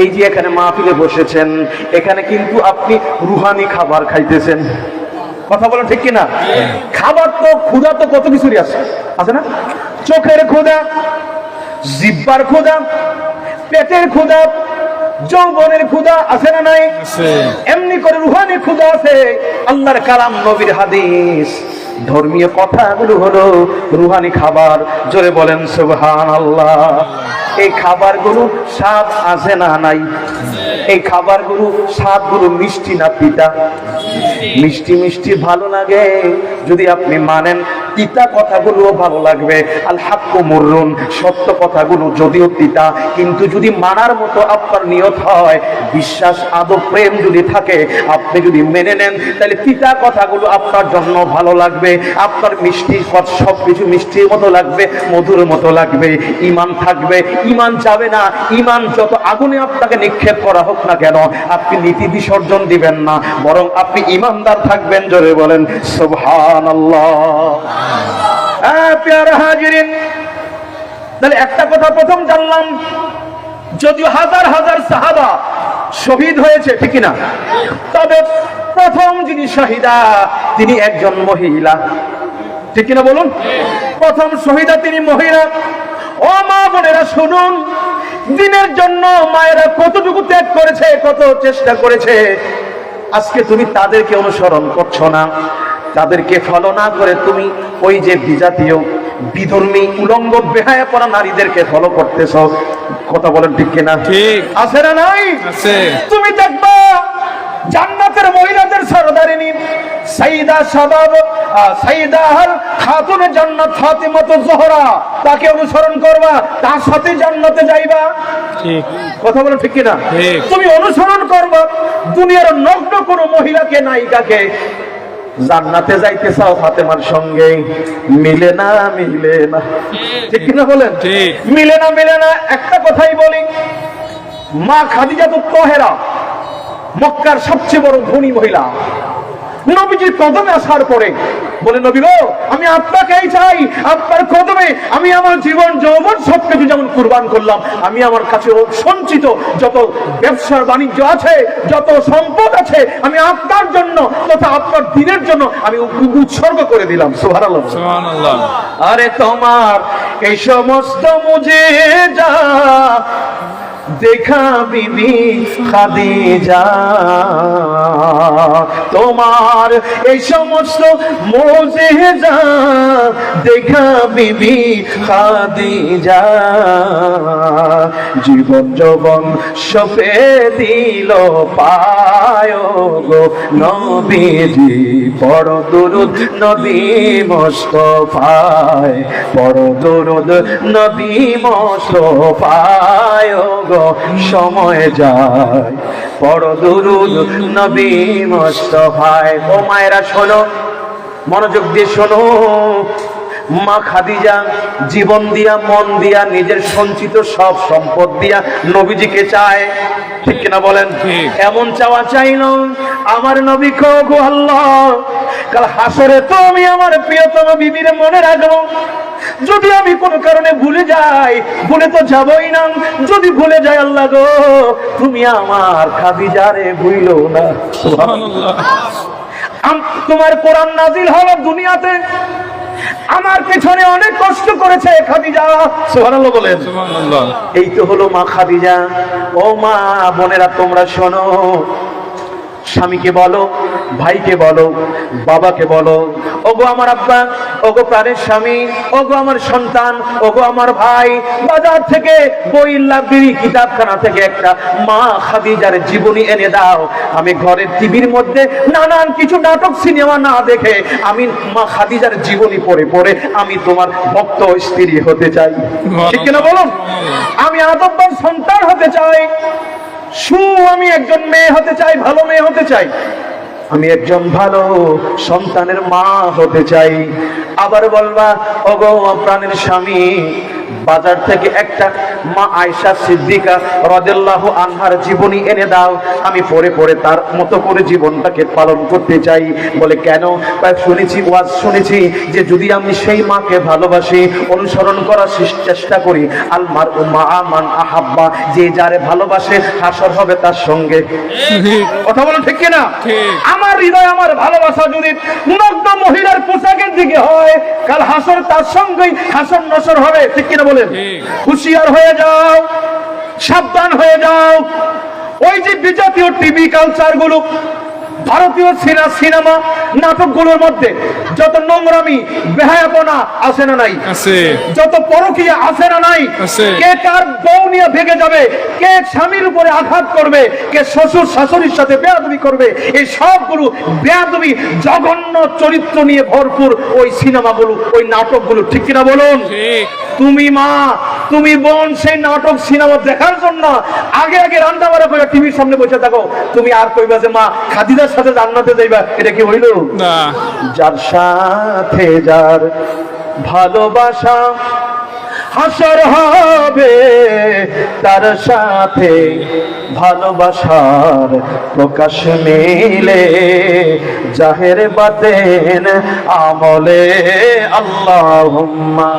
এই যে এখানে মাহফিলে বসেছেন, এখানে কিন্তু আপনি রুহানি খাবার খাইতেছেন। কথা বলেন ঠিক কিনা? খাবার তো ক্ষুধা তো কত কিছুরই আছে না? চোখের ক্ষুধা, জিহ্বার ক্ষুধা, পেটের ক্ষুধা, যৌবনের ক্ষুধা আছে না নাই? এমনি করে রুহানি ক্ষুধা আছে। আল্লাহর কালাম, নবীর হাদিস, ধর্মীয় কথাগুলো হলো রুহানি খাবার। জোরে বলেন সুবহানাল্লাহ। এই খাবারগুলো স্বাদ আছে না নাই? এই খাবারগুলো স্বাদগুলো মিষ্টি না তিতা? মিষ্টি মিষ্টি ভালো লাগে যদি আপনি মানেন, তিতা কথাগুলো ভালো লাগবে। আল হাক্কু মুররুন, সত্য কথাগুলো যদিও তিতা, কিন্তু যদি মানার মতো আপনার নিয়ত হয়, বিশ্বাস, আদব, প্রেম যদি থাকে, আপনি যদি মেনে নেন, তাহলে তিতা কথাগুলো আপনার জন্য ভালো লাগবে। আপনার মিষ্টি সবকিছু মিষ্টির মতো লাগবে, মধুর মতো লাগবে। ঈমান থাকবে, ঈমান যাবে না। ঈমান যত আগুনে আপনাকে নিক্ষেপ করা হোক না কেন, আপনি নীতি বিসর্জন দিবেন না, বরং আপনি ঈমানদার থাকবেন। জোরে বলেন সুবহানাল্লাহ। প্রিয় হাজিরিন, তাহলে একটা কথা প্রথম জানলাম, যদিও হাজার হাজার সাহাবা শহীদ হয়েছে, ঠিক না, তবে প্রথম যিনি শহীদা তিনি একজন মহিলা, ঠিক কিনা বলুন? প্রথম শহীদা তিনি মহিলা। ও মা বোনেরা শুনুন, দিনের জন্য মায়েরা কতটুকু ত্যাগ করেছে, কত চেষ্টা করেছে। আজকে তুমি তাদেরকে অনুসরণ করছো না, তাদেরকে ফলো না করে তুমি ওই যে বিজাতীয়, বিধর্মী, উলঙ্গ, বেহায়া পরা নারীদেরকে ফলো করতেছ। কথা বলেন ঠিক কিনা? ঠিক আছে না নাই? আছে। তুমি দেখবা জান্নাতের মহিলাদের সরদারিনী সাইয়্যিদা শাবাব, সাইয়্যিদা খাতুনে জান্নাত ফাতিমাতু জোহরা, তাকে অনুসরণ করবা, তার সাথে জান্নাতে যাইবা। ঠিক কথা বলেন ঠিক কিনা? তুমি অনুসরণ করবা দুনিয়ার নগ্ন কোন মহিলাকে, নায়িকাকে। জান্নাতে যাইতে চাও ফাতেমার সঙ্গে, মিলে না, মিলে না, ঠিক কিনা বলেন? ঠিক মিলে না, মিলে না। একটা কথাই বলি, মা খাদিজাতুত তাহেরা মক্কার সবচেয়ে বড় ধনী মহিলা। নবীজির কদমে আসার পরে বলে, নবী গো, আমি আপনাকেই চাই, আপনার কদমে আমি আমার জীবন যৌবন সবকিছু যেমন কুরবান করলাম, আমি আমার কাছে সঞ্চিত যত ব্যবসার বাণিজ্য আছে, যত সম্পদ আছে, আমি আপনার জন্য তথা আপনার দিনের জন্য আমি উৎসর্গ করে দিলাম। সুবহানাল্লাহ, সুবহানাল্লাহ। আরে তোমার এই সমস্ত মুজিজা দেখা বিবি খাদিজা, তোমার এই সমস্ত মুজিজা দেখা বিবি খাদিজা, জীবন যৌবন সপে দিল পায় গো নবীজি, পড় দুরুদ নবী মুস্তাফায়, পড় দুরুদ নবী মুস্তাফায় গো, সময় যায়, পড় দুরুদ নবী মুস্তাফায়। ও মায়েরা শোনো, মনোযোগ দিয়ে শোনো, মা খাদিজা জীবন দিয়া, মন দিয়া, নিজের সঞ্চিত সব সম্পদ দিয়া নবীজিকে চায়, ঠিক কিনা বলেন? এমন চাওয়া চাইল আমার নবী গো আল্লাহ, কাল হাসরে তো আমি আমার প্রিয়তম বিবির মনে রাখবো। যদি আমি কোন কারণে ভুলে যাই, ভুলে তো যাবই না, যদি ভুলে যাই আল্লাহ গো, তুমি আমার খাদিজারে ভুইলো না। সুবহানাল্লাহ। তোমার কোরআন নাজিল হলো দুনিয়াতে, আমার পেছনে অনেক কষ্ট করেছে খাদিজা। সুবহানাল্লাহ বলেন। সুবহানাল্লাহ। এই তো হলো মা খাদিজা। ও মা বোনেরা, তোমরা শোনো, স্বামীকে বলো, ভাইকে বলো, বাবাকে বলো, ওগো আমার আব্বা, ওগো প্রাণের স্বামী, ওগো আমার সন্তান, ওগো আমার ভাই, বাজার থেকে বই, লাইব্রেরি, কিতাবখানা থেকে একটা মা খাদিজার জীবনী এনে দাও। আমি ঘরের টিভির মধ্যে নানান কিছু নাটক, সিনেমা না দেখে আমি মা খাদিজার জীবনী পড়ে পড়ে আমি তোমার ভক্ত স্ত্রী হতে চাই, ঠিক কিনা বলুন? আমি আদববান সন্তান হতে চাই, আমি একজন মেয়ে হতে চাই, ভালো মেয়ে হতে চাই, আমি একজন ভালো সন্তানের মা হতে চাই। আবার বলবা, ওগো প্রাণের স্বামী, বাজার থেকে একটা মা আয়েশা সিদ্দিকা রাদিয়াল্লাহু আনহার জীবনী এনে দাও, আমি পড়ে পড়ে তার মতো করে জীবনটাকে পালন করতে চাই। বলে কেন? শুনেছি, ওয়াজ শুনেছি যে যদি আমি সেই মাকে ভালোবাসি, অনুসরণ করার চেষ্টা করি, আল মারউ মা'a মান আহাব্বা, যে যারে ভালোবাসে হাসর হবে তার সঙ্গে। কথা বলো ঠিক কিনা? আমার হৃদয়, আমার ভালোবাসা যদি নগ্ন মহিলার পোশাকের দিকে হয়, কাল হাসর তার সঙ্গেই হাসর নসর হবে। ঠিক কিনা বলেন? হুঁশিয়ার হয়ে যাও, সাবধান হয়ে যাও। ওই যে বিজাতীয় টিভি কালচার গুলো, ভারতীয় সিনেমা নাটকগুলোর মধ্যে যত নোংরামি বেহায়াপনা আছে না নাই? যত পরকীয়া আছে না নাই? কে কার বউ নিয়ে ভেগে যাবে, কে স্বামীর উপরে আঘাত করবে, কে শ্বশুর শাশুড়ির সাথে বেয়াদবি করবে, এই সবগুলো বেয়াদবি জঘন্য চরিত্র নিয়ে ভরপুর ওই সিনেমাগুলো, ওই নাটকগুলো। ঠিক কিনা বলুন? তুমি মা, তুমি বোন, সেই নাটক সিনেমা দেখার জন্য আগে আগে রান্না বাড়া করে টিভির সামনে বসে থাকো। তুমি আর কইবা যে মা খাদিজার সাথে জান্নাতে যাইবা, এটা কি হইল? না। যার সাথে যার ভালোবাসা হাসর হবে, তার সাথে ভালোবাসার প্রকাশ মিলে জাহের বাতেন আমলে। আল্লাহুম্মা